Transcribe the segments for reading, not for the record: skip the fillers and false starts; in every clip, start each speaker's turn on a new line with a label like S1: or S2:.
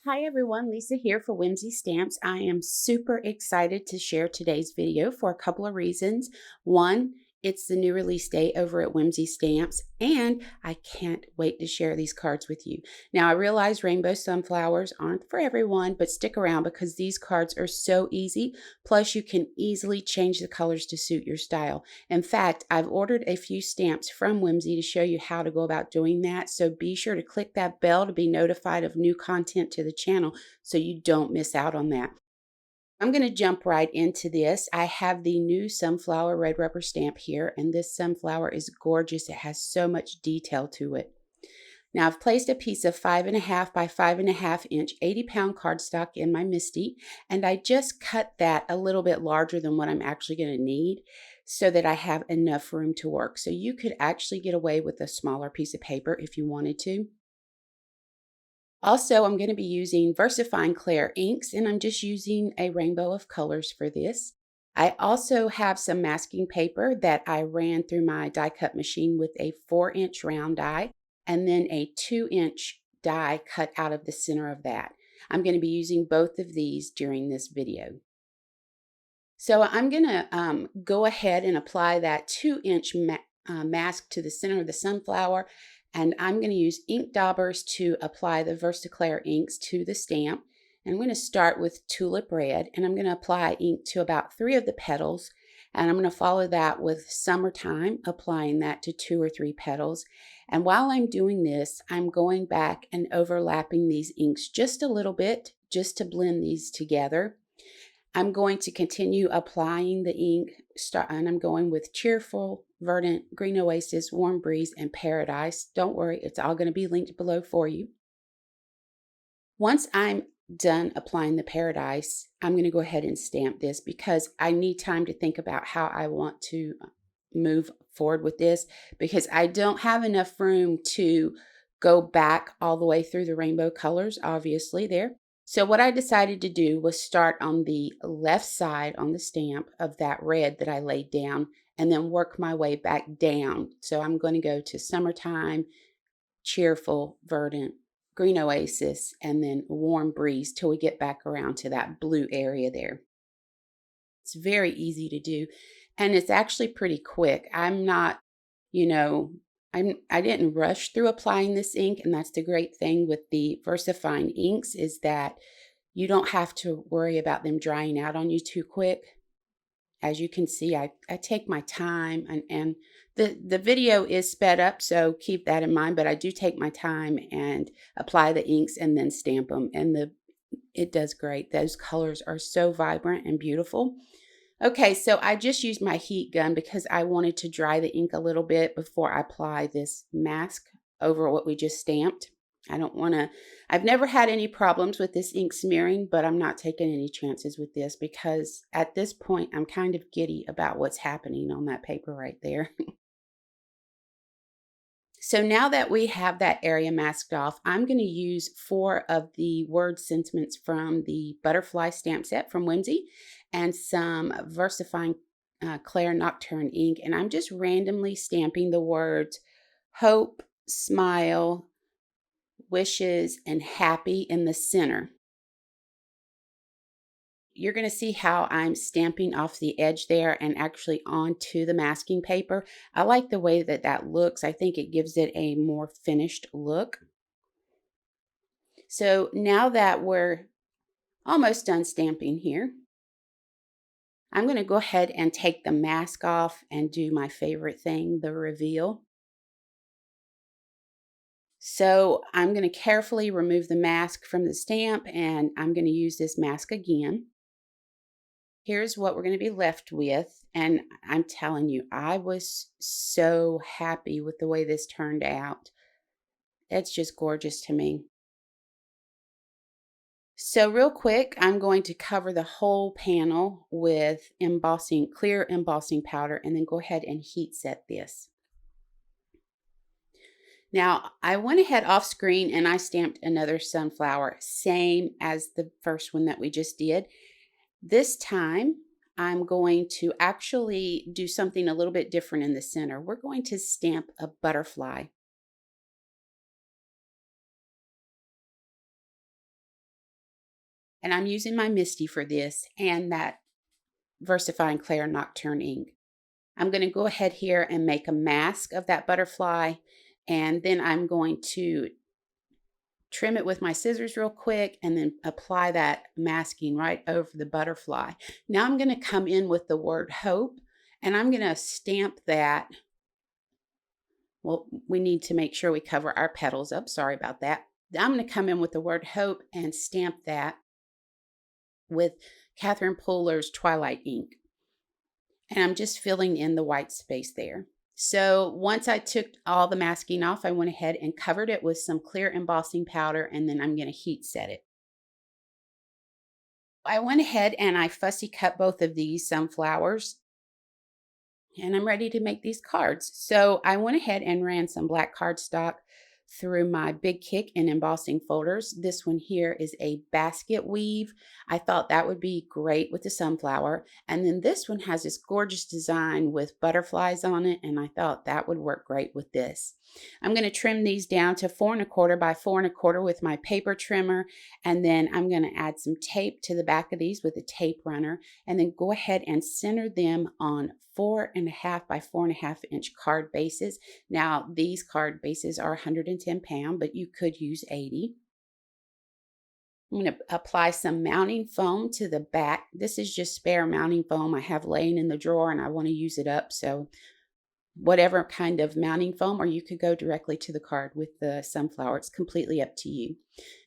S1: Hi everyone, Lisa here for Whimsy Stamps. I am super excited to share today's video for a couple of reasons. One, it's the new release day over at Whimsy Stamps, and I can't wait to share these cards with you. Now, I realize rainbow sunflowers aren't for everyone, but stick around because these cards are so easy. Plus, you can easily change the colors to suit your style. In fact, I've ordered a few stamps from Whimsy to show you how to go about doing that, so be sure to click that bell to be notified of new content to the channel so you don't miss out on that. I'm going to jump right into this. I have the new sunflower red rubber stamp here, and this sunflower is gorgeous. It has so much detail to it. Now I've placed a piece of 5.5 by 5.5 inch 80-pound cardstock in my MISTI, and I just cut that a little bit larger than what I'm actually going to need so that I have enough room to work. So you could actually get away with a smaller piece of paper if you wanted to. Also, I'm going to be using VersaFine Clair inks, and I'm just using a rainbow of colors for this. I also have some masking paper that I ran through my die cut machine with a 4-inch round die and then a 2-inch die cut out of the center of that. I'm going to be using both of these during this video. So I'm going to go ahead and apply that 2-inch mask to the center of the sunflower, and I'm going to use ink daubers to apply the VersaClair inks to the stamp. And I'm going to start with Tulip Red, and I'm going to apply ink to about 3 of the petals, and I'm going to follow that with Summertime, applying that to 2 or 3 petals. And while I'm doing this, I'm going back and overlapping these inks just a little bit, just to blend these together. I'm going to continue applying the ink, and I'm going with Cheerful, Verdant, Green Oasis, Warm Breeze, and Paradise. Don't worry, it's all going to be linked below for you. Once I'm done applying the Paradise, I'm going to go ahead and stamp this because I need time to think about how I want to move forward with this, because I don't have enough room to go back all the way through the rainbow colors, obviously, there. So what I decided to do was start on the left side on the stamp of that red that I laid down and then work my way back down. So I'm going to go to Summertime, Cheerful, Verdant, Green Oasis, and then Warm Breeze till we get back around to that blue area there. It's very easy to do, and it's actually pretty quick. I'm not, I didn't rush through applying this ink, and that's the great thing with the VersaFine inks is that you don't have to worry about them drying out on you too quick. As you can see, I take my time, and the video is sped up, so keep that in mind, but I do take my time and apply the inks and then stamp them, and it does great. Those colors are so vibrant and beautiful. Okay, so I just used my heat gun because I wanted to dry the ink a little bit before I apply this mask over what we just stamped. I've never had any problems with this ink smearing, but I'm not taking any chances with this because at this point I'm kind of giddy about what's happening on that paper right there. So now that we have that area masked off, I'm going to use 4 of the word sentiments from the butterfly stamp set from Whimsy and some VersaFine Clair Nocturne ink. And I'm just randomly stamping the words hope, smile, wishes, and happy in the center. You're going to see how I'm stamping off the edge there and actually onto the masking paper. I like the way that that looks. I think it gives it a more finished look. So now that we're almost done stamping here, I'm going to go ahead and take the mask off and do my favorite thing, the reveal. So I'm going to carefully remove the mask from the stamp, and I'm going to use this mask again. Here's what we're going to be left with, and I'm telling you, I was so happy with the way this turned out. It's just gorgeous to me. So real quick, I'm going to cover the whole panel with embossing, clear embossing powder, and then go ahead and heat set this. Now, I went ahead off screen and I stamped another sunflower, same as the first one that we just did. This time, I'm going to actually do something a little bit different in the center. We're going to stamp a butterfly. And I'm using my Misty for this and that VersaFine Clair Nocturne ink. I'm going to go ahead here and make a mask of that butterfly, and then I'm going to trim it with my scissors real quick and then apply that masking right over the butterfly. Now I'm going to come in with the word hope, and I'm going to stamp that. Well, we need to make sure we cover our petals up. Sorry about that. I'm going to come in with the word hope and stamp that with Catherine Pooler's Twilight ink. And I'm just filling in the white space there. So once I took all the masking off, I went ahead and covered it with some clear embossing powder, and then I'm going to heat set it. I went ahead and I fussy cut both of these sunflowers, and I'm ready to make these cards. So I went ahead and ran some black cardstock through my Big Kick and embossing folders. This one here is a basket weave. I thought that would be great with the sunflower. And then this one has this gorgeous design with butterflies on it, and I thought that would work great with this. I'm going to trim these down to 4 1/4 by 4 1/4 with my paper trimmer, and then I'm going to add some tape to the back of these with a tape runner, and then go ahead and center them on 4 1/2 by 4 1/2 inch card bases. Now these card bases are 110 pound, but you could use 80. I'm going to apply some mounting foam to the back. This is just spare mounting foam I have laying in the drawer, and I want to use it up. So whatever kind of mounting foam, or you could go directly to the card with the sunflower. It's completely up to you.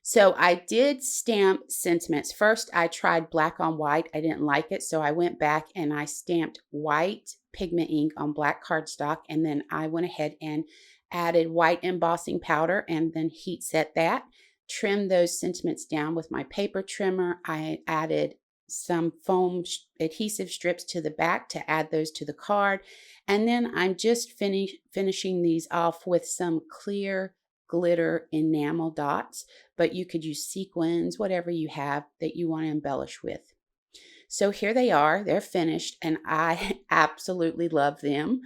S1: So I did stamp sentiments. First, I tried black on white. I didn't like it, so I went back and I stamped white pigment ink on black cardstock, and then I went ahead and added white embossing powder and then heat set that. Trimmed those sentiments down with my paper trimmer. I added some foam adhesive strips to the back to add those to the card. And then I'm just finishing these off with some clear glitter enamel dots, but you could use sequins, whatever you have that you want to embellish with. So here they are, they're finished, and I absolutely love them.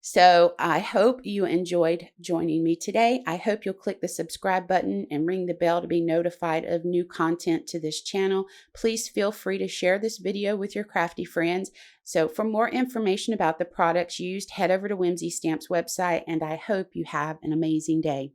S1: So I hope you enjoyed joining me today. I hope you'll click the subscribe button and ring the bell to be notified of new content to this channel. Please feel free to share this video with your crafty friends. So for more information about the products used, head over to Whimsy Stamps website, and I hope you have an amazing day.